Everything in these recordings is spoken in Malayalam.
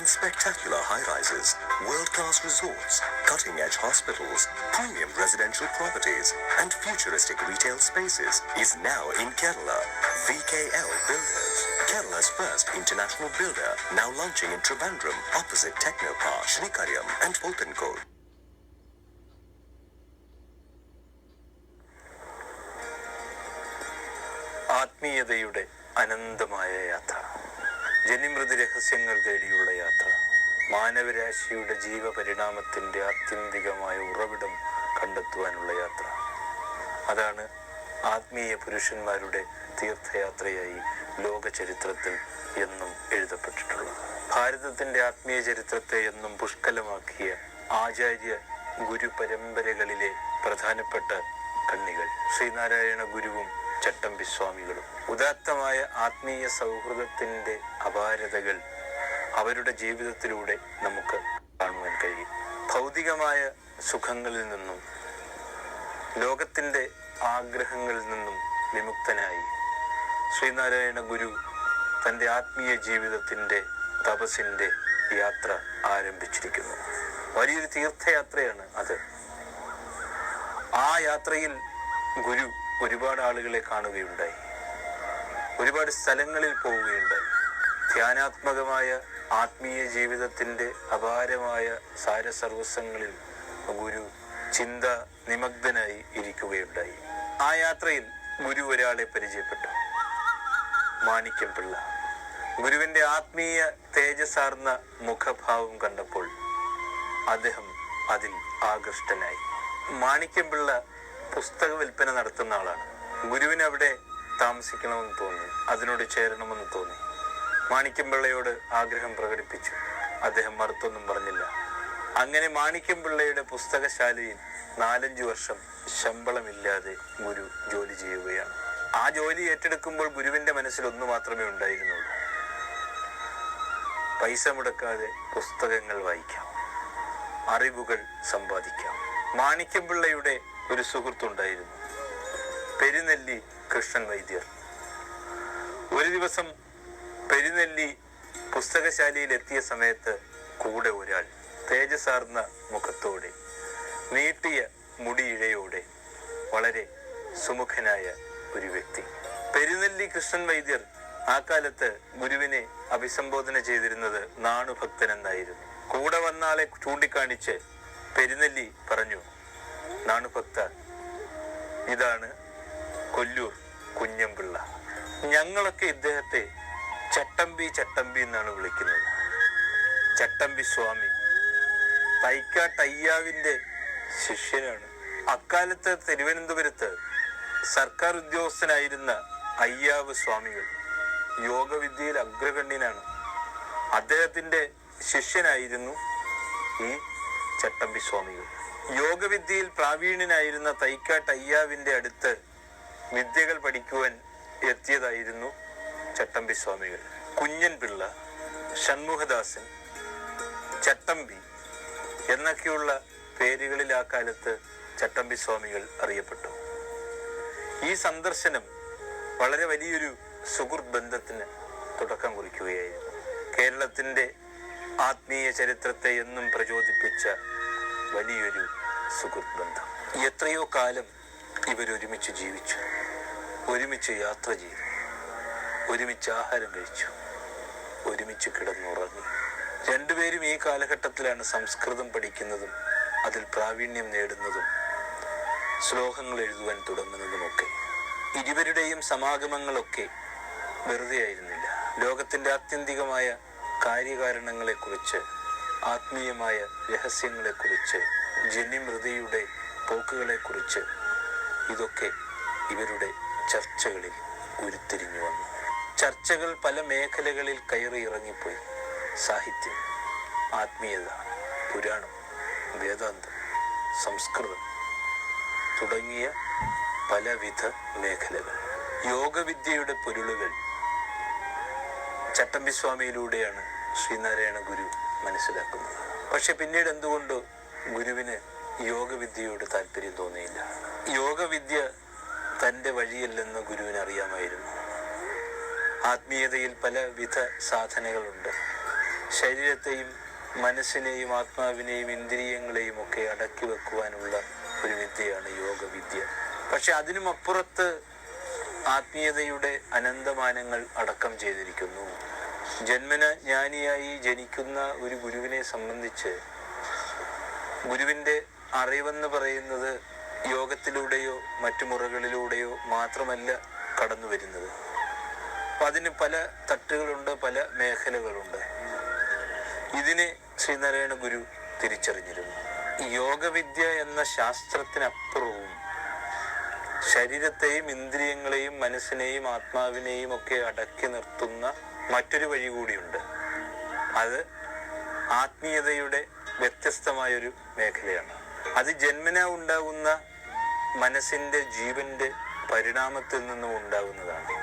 and spectacular high-rises, world-class resorts, cutting-edge hospitals, premium residential properties, and futuristic retail spaces is now in Kerala. VKL Builders, Kerala's first international builder, now launching in Trivandrum, opposite Technopark, Srikaryam, and Poltenkode. ആത്മീയതയുടെ അനന്തമായ യാത്ര, ജനിമൃതി രഹസ്യങ്ങൾ തേടിയുള്ള യാത്ര, മാനവരാശിയുടെ ജീവപരിണാമത്തിൻ്റെ ആത്യന്തികമായ ഉറവിടം കണ്ടെത്തുവാനുള്ള യാത്ര. അതാണ് ആത്മീയ പുരുഷന്മാരുടെ തീർത്ഥയാത്രയായി ലോക ചരിത്രത്തിൽ എന്നും എഴുതപ്പെട്ടിട്ടുള്ളത്. ഭാരതത്തിൻ്റെ ആത്മീയ ചരിത്രത്തെ എന്നും പുഷ്കലമാക്കിയ ആചാര്യ ഗുരു പരമ്പരകളിലെ പ്രധാനപ്പെട്ട കണ്ണികൾ ശ്രീനാരായണ ഗുരുവും ചട്ടമ്പി സ്വാമികളും. ഉദാത്തമായ ആത്മീയ സൗഹൃദത്തിൻ്റെ അപാരതകൾ അവരുടെ ജീവിതത്തിലൂടെ നമുക്ക് കാണുവാൻ കഴിയും. ഭൗതികമായ സുഖങ്ങളിൽ നിന്നും ലോകത്തിൻ്റെ ആഗ്രഹങ്ങളിൽ നിന്നും വിമുക്തനായി ശ്രീനാരായണ ഗുരു തൻ്റെ ആത്മീയ ജീവിതത്തിൻ്റെ തപസ്സിൻ്റെ യാത്ര ആരംഭിച്ചിരിക്കുന്നു. വലിയൊരു തീർത്ഥയാത്രയാണ് അത്. ആ യാത്രയിൽ ഗുരു ഒരുപാട് ആളുകളെ കാണുകയുണ്ടായി, ഒരുപാട് സ്ഥലങ്ങളിൽ പോവുകയുണ്ടായി. ധ്യാനാത്മകമായ ആത്മീയ ജീവിതത്തിൻ്റെ അപാരമായ സാരസർവസ്വങ്ങളിൽ ഗുരു ചിന്ത നിമഗ്നനായി ഇരിക്കുകയുണ്ടായി. ആ യാത്രയിൽ ഗുരു ഒരാളെ പരിചയപ്പെട്ടു, മാണിക്യം പിള്ള. ഗുരുവിൻ്റെ ആത്മീയ തേജസാർന്ന മുഖഭാവം കണ്ടപ്പോൾ അദ്ദേഹം അതിൽ ആകൃഷ്ടനായി. മാണിക്യം പിള്ള പുസ്തക വിൽപ്പന നടത്തുന്ന ആളാണ്. ഗുരുവിന് അവിടെ താമസിക്കണമെന്ന് തോന്നി, അതിനോട് ചേരണമെന്ന് തോന്നി. മാണിക്യം പിള്ളയോട് ആഗ്രഹം പ്രകടിപ്പിച്ചു. അദ്ദേഹം മറുത്തൊന്നും പറഞ്ഞില്ല. അങ്ങനെ മാണിക്യം പിള്ളയുടെ പുസ്തകശാലയിൽ 4-5 വർഷം ശമ്പളമില്ലാതെ ഗുരു ജോലി ചെയ്യുകയാണ്. ആ ജോലി ഏറ്റെടുക്കുമ്പോൾ ഗുരുവിൻ്റെ മനസ്സിൽ ഒന്ന് മാത്രമേ ഉണ്ടായിരുന്നുള്ളൂ: പൈസ മുടക്കാതെ പുസ്തകങ്ങൾ വായിക്കാം, അറിവുകൾ സമ്പാദിക്കാം. മാണിക്യം പിള്ളയുടെ ഒരു സുഹൃത്തുണ്ടായിരുന്നു, പെരുന്നെല്ലി കൃഷ്ണൻ വൈദ്യർ. ഒരു ദിവസം പെരുന്നെല്ലി പുസ്തകശാലയിൽ എത്തിയ സമയത്ത് കൂടെ ഒരാൾ, തേജസാർന്ന മുഖത്തോടെ, നീട്ടിയ മുടിയിഴയോടെ, വളരെ സുമുഖനായ ഒരു വ്യക്തി. പെരുന്നെല്ലി കൃഷ്ണൻ വൈദ്യർ ആ കാലത്ത് ഗുരുവിനെ അഭിസംബോധന ചെയ്തിരുന്നത് നാണുഭക്തൻ എന്നായിരുന്നു. കൂടെ വന്ന ആളെ ചൂണ്ടിക്കാണിച്ച് പെരുന്നെല്ലി പറഞ്ഞു: നാണുഭക്ത, ഇതാണ് കൊല്ലൂർ കുഞ്ഞമ്പിള്ള. ഞങ്ങളൊക്കെ ഇദ്ദേഹത്തെ ചട്ടമ്പി ചട്ടമ്പി എന്നാണ് വിളിക്കുന്നത്. ചട്ടമ്പി സ്വാമി തൈക്കാട്ടയ്യാവിൻ്റെ ശിഷ്യനാണ്. അക്കാലത്ത് തിരുവനന്തപുരത്ത് സർക്കാർ ഉദ്യോഗസ്ഥനായിരുന്ന അയ്യാവ് സ്വാമികൾ യോഗവിദ്യയിൽ അഗ്രഗണ്യനാണ്. അദ്ദേഹത്തിൻ്റെ ശിഷ്യനായിരുന്നു ഈ ചട്ടമ്പി സ്വാമികൾ. യോഗവിദ്യയിൽ പ്രാവീണ്യനായിരുന്ന തൈക്കാട്ടയ്യാവിൻ്റെ അടുത്ത് വിദ്യകൾ പഠിക്കുവാൻ എത്തിയതായിരുന്നു ചട്ടമ്പി സ്വാമികൾ. കുഞ്ഞൻ പിള്ള, ഷൺമുഖദാസൻ, ചട്ടമ്പി എന്നൊക്കെയുള്ള പേരുകളിൽ ആ കാലത്ത് ചട്ടമ്പി സ്വാമികൾ അറിയപ്പെട്ടു. ഈ സന്ദർശനം വളരെ വലിയൊരു സുഹൃത്ത് ബന്ധത്തിന് തുടക്കം കുറിക്കുകയായിരുന്നു. കേരളത്തിൻ്റെ ആത്മീയ ചരിത്രത്തെ എന്നും പ്രചോദിപ്പിച്ച വലിയൊരു സുഹൃത്ത് ബന്ധം. എത്രയോ കാലം ഇവരൊരുമിച്ച് ജീവിച്ചു, ഒരുമിച്ച് യാത്ര ചെയ്തു, ഒരുമിച്ച് ആഹാരം കഴിച്ചു, ഒരുമിച്ച് കിടന്നുറങ്ങി. രണ്ടുപേരും ഈ കാലഘട്ടത്തിലാണ് സംസ്കൃതം പഠിക്കുന്നതും അതിൽ പ്രാവീണ്യം നേടുന്നതും ശ്ലോകങ്ങൾ എഴുതുവാൻ തുടങ്ങുന്നതുമൊക്കെ. ഇരുവരുടെയും സമാഗമങ്ങളൊക്കെ വെറുതെ ആയിരുന്നില്ല. ലോകത്തിൻ്റെ ആത്യന്തികമായ കാര്യകാരണങ്ങളെക്കുറിച്ച്, ആത്മീയമായ രഹസ്യങ്ങളെക്കുറിച്ച്, ജനിമൃതിയുടെ പോക്കുകളെക്കുറിച്ച് ഇതൊക്കെ ഇവരുടെ ചർച്ചകളിൽ ഉരുത്തിരിഞ്ഞു വന്നു. ചർച്ചകൾ പല മേഖലകളിൽ കയറി ഇറങ്ങിപ്പോയി. സാഹിത്യം, ആത്മീയത, പുരാണം, വേദാന്തം, സംസ്കൃതം തുടങ്ങിയ പലവിധ മേഖലകൾ. യോഗവിദ്യയുടെ പൊരുളുകൾ ചട്ടമ്പി സ്വാമിയിലൂടെയാണ് ശ്രീനാരായണ ഗുരു മനസ്സിലാക്കുന്നത്. പക്ഷെ പിന്നീട് എന്തുകൊണ്ട് ഗുരുവിന് യോഗവിദ്യയോട് താല്പര്യം തോന്നിയില്ല? യോഗവിദ്യ തൻ്റെ വഴിയല്ലെന്ന് ഗുരുവിന് അറിയാമായിരുന്നു. ആത്മീയതയിൽ പലവിധ സാധനകളുണ്ട്. ശരീരത്തെയും മനസ്സിനെയും ആത്മാവിനെയും ഇന്ദ്രിയങ്ങളെയും ഒക്കെ അടക്കി വെക്കുവാനുള്ള ഒരു വിദ്യയാണ് യോഗവിദ്യ. പക്ഷെ അതിനുമപ്പുറത്ത് ആത്മീയതയുടെ അനന്തമാനങ്ങൾ അടക്കം ചെയ്തിരിക്കുന്നു. ജന്മന ജ്ഞാനിയായി ജനിക്കുന്ന ഒരു ഗുരുവിനെ സംബന്ധിച്ച് ഗുരുവിൻ്റെ അറിവെന്ന് പറയുന്നത് യോഗത്തിലൂടെയോ മറ്റു മുറകളിലൂടെയോ മാത്രമല്ല കടന്നു വരുന്നത്. അപ്പം അതിന് പല തട്ടുകളുണ്ട്, പല മേഖലകളുണ്ട്. ഇതിനെ ശ്രീനാരായണ ഗുരു തിരിച്ചറിഞ്ഞിരുന്നു. യോഗവിദ്യ എന്ന ശാസ്ത്രത്തിനപ്പുറവും ശരീരത്തെയും ഇന്ദ്രിയങ്ങളെയും മനസ്സിനെയും ആത്മാവിനെയും ഒക്കെ അടക്കി നിർത്തുന്ന മറ്റൊരു വഴി കൂടിയുണ്ട്. അത് ആത്മീയതയുടെ വ്യത്യസ്തമായൊരു മേഖലയാണ്. അത് ജന്മന ഉണ്ടാകുന്ന മനസ്സിൻ്റെ ജീവന്റെ പരിണാമത്തിൽ നിന്നും ഉണ്ടാകുന്നതാണ്.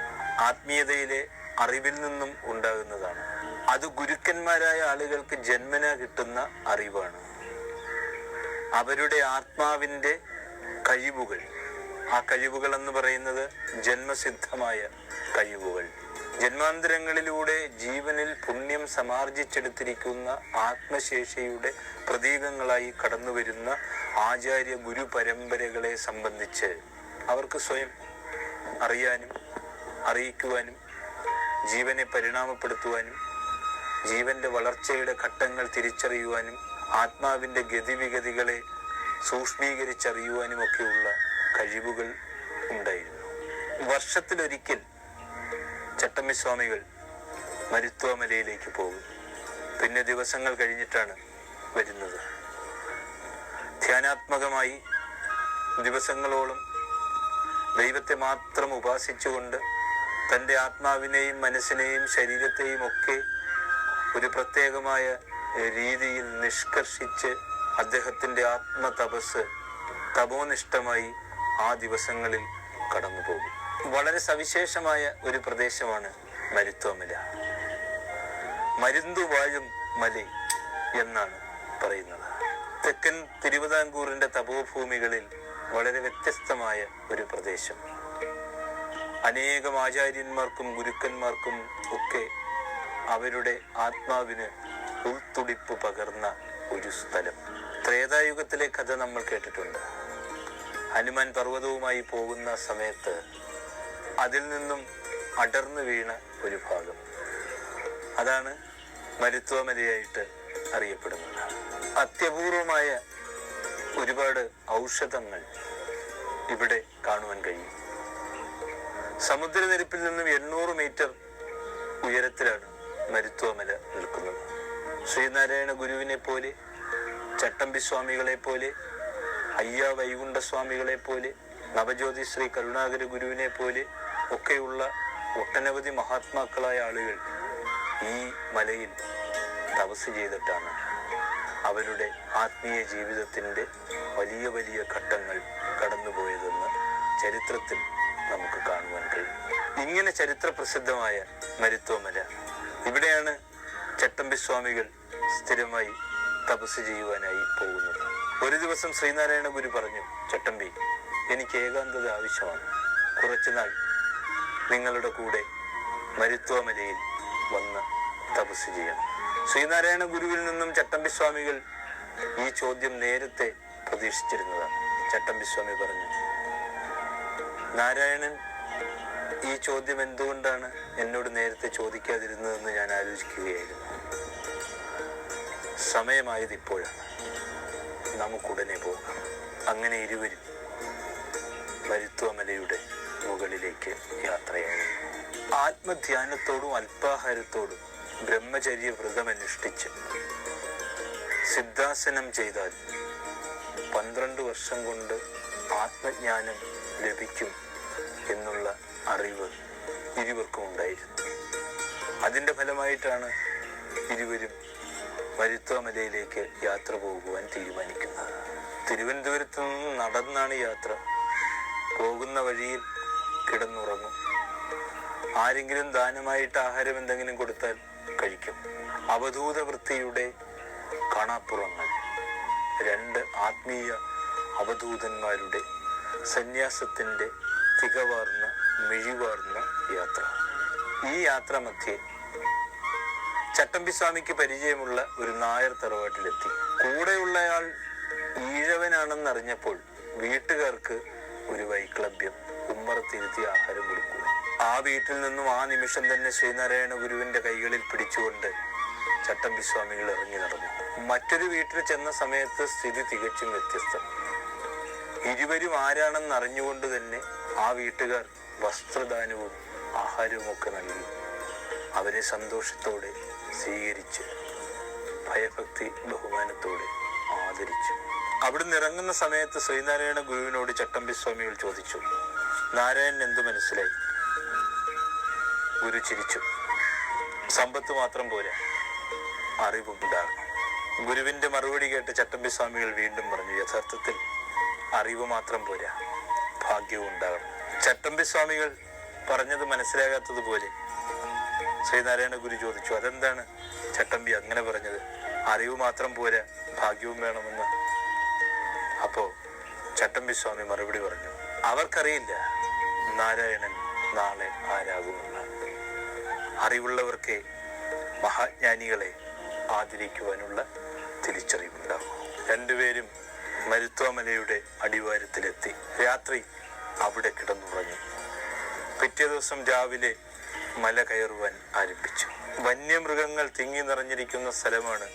ആത്മീയതയിലെ അറിവിൽ നിന്നും ഉണ്ടാകുന്നതാണ്. അത് ഗുരുക്കന്മാരായ ആളുകൾക്ക് ജന്മന കിട്ടുന്ന അറിവാണ്. അവരുടെ ആത്മാവിൻ്റെ കഴിവുകൾ, ആ കഴിവുകൾ എന്ന് പറയുന്നത് ജന്മസിദ്ധമായ കഴിവുകൾ, ജന്മാന്തരങ്ങളിലൂടെ ജീവനിൽ പുണ്യം സമാർജിച്ചെടുത്തിരിക്കുന്ന ആത്മശേഷിയുടെ പ്രതീകങ്ങളായി കടന്നു വരുന്ന ആചാര്യ ഗുരു പരമ്പരകളെ സംബന്ധിച്ച് അവർക്ക് സ്വയം അറിയാനും അറിയിക്കുവാനും ജീവനെ പരിണാമപ്പെടുത്തുവാനും ജീവന്റെ വളർച്ചയുടെ ഘട്ടങ്ങൾ തിരിച്ചറിയുവാനും ആത്മാവിൻ്റെ ഗതിവിഗതികളെ സൂക്ഷ്മീകരിച്ചറിയുവാനുമൊക്കെയുള്ള കഴിവുകൾ ഉണ്ടായിരുന്നു. വർഷത്തിലൊരിക്കൽ ചട്ടമ്പിസ്വാമികൾ മരുത്വാമലയിലേക്ക് പോകും. പിന്നെ ദിവസങ്ങൾ കഴിഞ്ഞിട്ടാണ് വരുന്നത്. ധ്യാനാത്മകമായി ദിവസങ്ങളോളം ദൈവത്തെ മാത്രം ഉപാസിച്ചുകൊണ്ട് തൻ്റെ ആത്മാവിനെയും മനസ്സിനെയും ശരീരത്തെയും ഒക്കെ ഒരു പ്രത്യേകമായ രീതിയിൽ നിഷ്കർഷിച്ച് അദ്ദേഹത്തിൻ്റെ ആത്മതപസ് തപോനിഷ്ഠമായി ആ ദിവസങ്ങളിൽ കടന്നു പോകും. വളരെ സവിശേഷമായ ഒരു പ്രദേശമാണ് മരുത്വാമല. മരുന്തു വാഴും മല എന്നാണ് പറയുന്നത്. തെക്കൻ തിരുവിതാംകൂറിൻ്റെ തപോഭൂമികളിൽ വളരെ വ്യത്യസ്തമായ ഒരു പ്രദേശം. അനേകം ആചാര്യന്മാർക്കും ഗുരുക്കന്മാർക്കും ഒക്കെ അവരുടെ ആത്മാവിന് ഉൾത്തുടിപ്പ് പകർന്ന ഒരു സ്ഥലം. ത്രേതായുഗത്തിലെ കഥ നമ്മൾ കേട്ടിട്ടുണ്ട്. ഹനുമാൻ പർവ്വതവുമായി പോകുന്ന സമയത്ത് അതിൽ നിന്നും അടർന്നു വീണ ഒരു ഭാഗം, അതാണ് മരുത്വാമലയായിട്ട് അറിയപ്പെടുന്നത്. അത്യപൂർവമായ ഒരുപാട് ഔഷധങ്ങൾ ഇവിടെ കാണുവാൻ കഴിയും. സമുദ്രനിരപ്പിൽ നിന്നും 800 മീറ്റർ ഉയരത്തിലാണ് മരുത്വാമല നിൽക്കുന്നത്. ശ്രീനാരായണ ഗുരുവിനെ പോലെ, ചട്ടമ്പിസ്വാമികളെ പോലെ, അയ്യ വൈകുണ്ഠസ്വാമികളെ പോലെ, നവജ്യോതി ശ്രീ കരുണാകര ഗുരുവിനെ പോലെ ഒക്കെയുള്ള ഒട്ടനവധി മഹാത്മാക്കളായ ആളുകൾ ഈ മലയിൽ തപസ് ചെയ്തിട്ടാണ് അവരുടെ ആത്മീയ ജീവിതത്തിൻ്റെ വലിയ വലിയ ഘട്ടങ്ങൾ കടന്നുപോയതെന്ന് ചരിത്രത്തിൽ നമുക്ക് കാണുവാൻ കഴിയും. ഇങ്ങനെ ചരിത്ര പ്രസിദ്ധമായ മരുത്വാമല, ഇവിടെയാണ് ചട്ടമ്പിസ്വാമികൾ സ്ഥിരമായി തപസ് ചെയ്യുവാനായി പോകുന്നത്. ഒരു ദിവസം ശ്രീനാരായണ ഗുരു പറഞ്ഞു, ചട്ടമ്പി, എനിക്ക് ഏകാന്തത ആവശ്യമാണ്. കുറച്ചുനാൾ നിങ്ങളുടെ കൂടെ മരുത്വാമലയിൽ വന്ന് തപസ് ചെയ്യണം. ശ്രീനാരായണ ഗുരുവിൽ നിന്നും ചട്ടമ്പിസ്വാമികൾ ഈ ചോദ്യം നേരത്തെ പ്രതീക്ഷിച്ചിരുന്നതാണ്. ചട്ടമ്പിസ്വാമി പറഞ്ഞു, നാരായണൻ ഈ ചോദ്യം എന്തുകൊണ്ടാണ് എന്നോട് നേരത്തെ ചോദിക്കാതിരുന്നതെന്ന് ഞാൻ ആലോചിക്കുകയായിരുന്നു. സമയമായത് ഇപ്പോഴാണ്, നമുക്കുടനെ പോകാം. അങ്ങനെ ഇരുവരും മരുത്വാമലയുടെ മുകളിലേക്ക് യാത്രയായി. ആത്മധ്യാനത്തോടും അല്പാഹാരത്തോടും ബ്രഹ്മചര്യ വ്രതമനുഷ്ഠിച്ച് സിദ്ധാസനം ചെയ്താൽ 12 വർഷം കൊണ്ട് ആത്മജ്ഞാനം ലഭിക്കും എന്നുള്ള അറിവ് ഇരുവർക്കും ഉണ്ടായിരുന്നു. അതിൻ്റെ ഫലമായിട്ടാണ് ഇരുവരും മരുത്വാമലയിലേക്ക് യാത്ര പോകുവാൻ തീരുമാനിക്കുന്നത്. തിരുവനന്തപുരത്ത് നിന്ന് നടന്നാണ് യാത്ര. പോകുന്ന വഴിയിൽ കിടന്നുറങ്ങും. ആരെങ്കിലും ദാനമായിട്ട് ആഹാരം എന്തെങ്കിലും കൊടുത്താൽ കഴിക്കും. അവധൂത വൃത്തിയുടെ കാണാപ്പുറങ്ങൾ, 2 ആത്മീയ അവധൂതന്മാരുടെ സന്യാസത്തിൻ്റെ തികവാർന്ന മിഴിവാർന്ന യാത്ര. ഈ യാത്ര മധ്യേ ചട്ടമ്പിസ്വാമിക്ക് പരിചയമുള്ള ഒരു നായർ തറവാട്ടിലെത്തി. കൂടെയുള്ളയാൾ ഈഴവനാണെന്നറിഞ്ഞപ്പോൾ വീട്ടുകാർക്ക് ഒരു വൈക്ലഭ്യം, ഉമ്മറത്തിരുത്തി ആഹാരം കൊടുക്കുക. ആ വീട്ടിൽ നിന്നും ആ നിമിഷം തന്നെ ശ്രീനാരായണ ഗുരുവിന്റെ കൈകളിൽ പിടിച്ചുകൊണ്ട് ചട്ടമ്പിസ്വാമികൾ ഇറങ്ങി നടന്നു. മറ്റൊരു വീട്ടിൽ ചെന്ന സമയത്ത് സ്ഥിതി തികച്ചും വ്യത്യസ്തം. ഇരുവരും ആരാണെന്ന് അറിഞ്ഞുകൊണ്ട് തന്നെ ആ വീട്ടുകാർ വസ്ത്രദാനവും ആഹാരവും ഒക്കെ നൽകി അവരെ സന്തോഷത്തോടെ സ്വീകരിച്ച് ഭയഭക്തി ബഹുമാനത്തോടെ ആദരിച്ചു. അവിടുന്ന് ഇറങ്ങുന്ന സമയത്ത് ശ്രീനാരായണ ഗുരുവിനോട് ചട്ടമ്പിസ്വാമികൾ ചോദിച്ചു, നാരായണൻ എന്തു മനസ്സിലായി? ഗുരു ചിരിച്ചു. സമ്പത്ത് മാത്രം പോരാ, അറിവുണ്ടാകണം. ഗുരുവിന്റെ മറുപടി കേട്ട് ചട്ടമ്പിസ്വാമികൾ വീണ്ടും പറഞ്ഞു, യഥാർത്ഥത്തിൽ അറിവ് മാത്രം പോരാ, ഭാഗ്യവും ഉണ്ടാകണം. ചട്ടമ്പിസ്വാമികൾ പറഞ്ഞത് മനസ്സിലാകാത്തതുപോലെ ശ്രീനാരായണ ഗുരു ചോദിച്ചു, അതെന്താണ് ചട്ടമ്പി അങ്ങനെ പറഞ്ഞത്? അറിവ് മാത്രം പോരാ, ഭാഗ്യവും വേണമെന്ന്. അപ്പോ ചട്ടമ്പിസ്വാമി മറുപടി പറഞ്ഞു, അവർക്കറിയില്ല നാരായണൻ നാളെ ആരാകുമെന്ന്. അറിവുള്ളവർക്ക് മഹാജ്ഞാനികളെ ആദരിക്കുവാനുള്ള തിരിച്ചറിവുണ്ടാകും. രണ്ടുപേരും മരുത്വാമലയുടെ അടിവാരത്തിലെത്തി. രാത്രി അവിടെ കിടന്നുറങ്ങി. പിറ്റേ ദിവസം രാവിലെ മല കയറുവാൻ ആരംഭിച്ചു. വന്യമൃഗങ്ങൾ തിങ്ങി നിറഞ്ഞിരിക്കുന്ന സ്ഥലമാണ്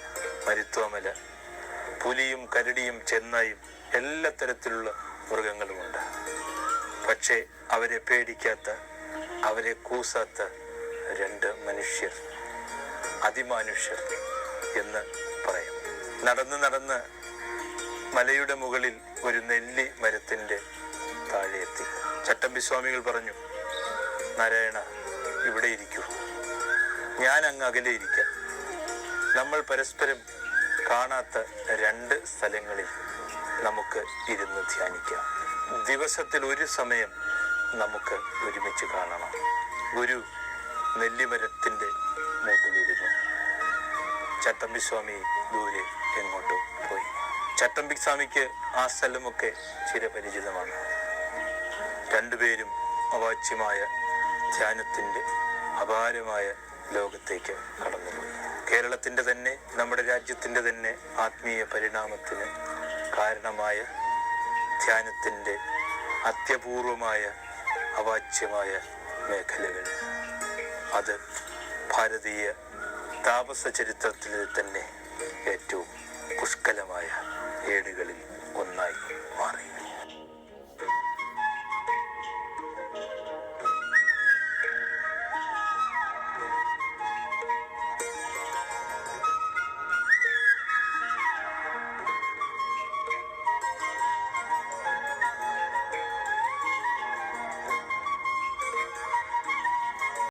മരുത്വാമല. പുലിയും കരടിയും ചെന്നായും എല്ലാ തരത്തിലുള്ള മൃഗങ്ങളുമുണ്ട്. പക്ഷേ അവരെ പേടിക്കാത്ത, അവരെ കൂസാത്ത രണ്ട് മനുഷ്യർ, അതിമാനുഷ്യർ എന്ന് പറയും. നടന്ന് നടന്ന് മലയുടെ മുകളിൽ ഒരു നെല്ലി മരത്തിന്റെ താഴെ എത്തി. ചട്ടമ്പിസ്വാമികൾ പറഞ്ഞു, നാരായണ ഇവിടെ ഇരിക്കൂ, ഞാൻ അങ്ങ് അകലെ ഇരിക്കാം. നമ്മൾ പരസ്പരം കാണാത്ത രണ്ട് സ്ഥലങ്ങളിൽ നമുക്ക് ഇരുന്ന് ധ്യാനിക്കാം. ദിവസത്തിൽ ഒരു സമയം നമുക്ക് ഒരുമിച്ച് കാണണം. ഗുരു നെല്ലിമരത്തിന്റെ മൂട്ടിലിരുന്നു. ചട്ടമ്പിസ്വാമി ദൂരെ എങ്ങോട്ടോ പോയി. ചട്ടമ്പിസ്വാമിക്ക് ആ സ്ഥലമൊക്കെ ചിരപരിചിതമാണ്. രണ്ടുപേരും അവാച്യമായ ധ്യാനത്തിന്റെ അപാരമായ ലോകത്തേക്ക് കടന്നുപോയി. കേരളത്തിന്റെ തന്നെ, നമ്മുടെ രാജ്യത്തിന്റെ തന്നെ ആത്മീയ പരിണാമത്തിന് കാരണമായ ധ്യാനത്തിന്റെ അത്യപൂർവമായ അവാച്യമായ മേഖലകൾ, അത് ഭാരതീയ താപസ ചരിത്രത്തിലെ തന്നെ ഏറ്റവും പുഷ്കലമായ ഏടുകളിൽ ഒന്നായി മാറി.